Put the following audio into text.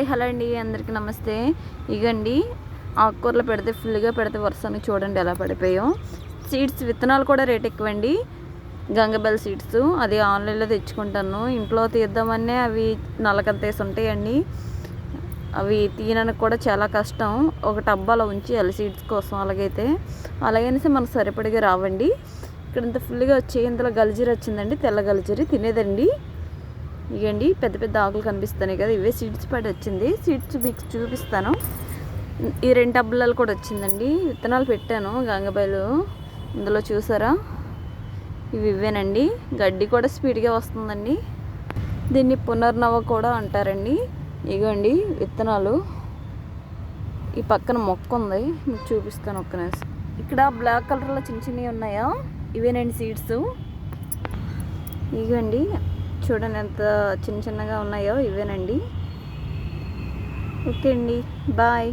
Hello అండి, అందరికీ నమస్తే. ఇగండి ఆకుకూరలు పెడితే ఫుల్గా పెడితే వరుసని చూడండి ఎలా పడిపోయాయో. సీడ్స్ విత్తనాలు కూడా రేట్ ఎక్కువండి. గంగబెల్ సీడ్స్ అది ఆన్లైన్లో తెచ్చుకుంటాను. ఇంట్లో తీద్దామనే అవి నల్లకంతేసి ఉంటాయండి. అవి తీయడానికి కూడా చాలా కష్టం. ఒక టబ్బాలో ఉంచేయాలి సీడ్స్ కోసం. అలాగైనా మనకు సరిపడిగా రావండి. ఇక్కడ ఇంత ఫుల్గా వచ్చి ఇందులో గల్జీరి వచ్చిందండి, తెల్ల గల్జీరి తినేదండి. ఇవ్వండి పెద్ద పెద్ద ఆకులు కనిపిస్తున్నాయి కదా, ఇవే సీడ్స్ పడి వచ్చింది. సీడ్స్ మీకు చూపిస్తాను. ఈ 2 టబ్బులలో కూడా వచ్చిందండి. విత్తనాలు పెట్టాను గంగబయలు. ఇందులో చూసారా, ఇవేనండి. గడ్డి కూడా స్పీడ్గా వస్తుందండి. దీన్ని పునర్నవ కూడా అంటారండి. ఇగోండి విత్తనాలు. ఈ పక్కన మొక్క ఉంది, మీకు చూపిస్తాను ఒక్క నిమిషం. ఇక్కడ బ్లాక్ కలర్లో చిన్న చిన్నవి ఉన్నాయా, ఇవేనండి సీడ్స్. ఇగోండి చూడండి ఎంత చిన్న చిన్నగా ఉన్నాయో, ఇవేనండి. ఓకే అండి, బాయ్.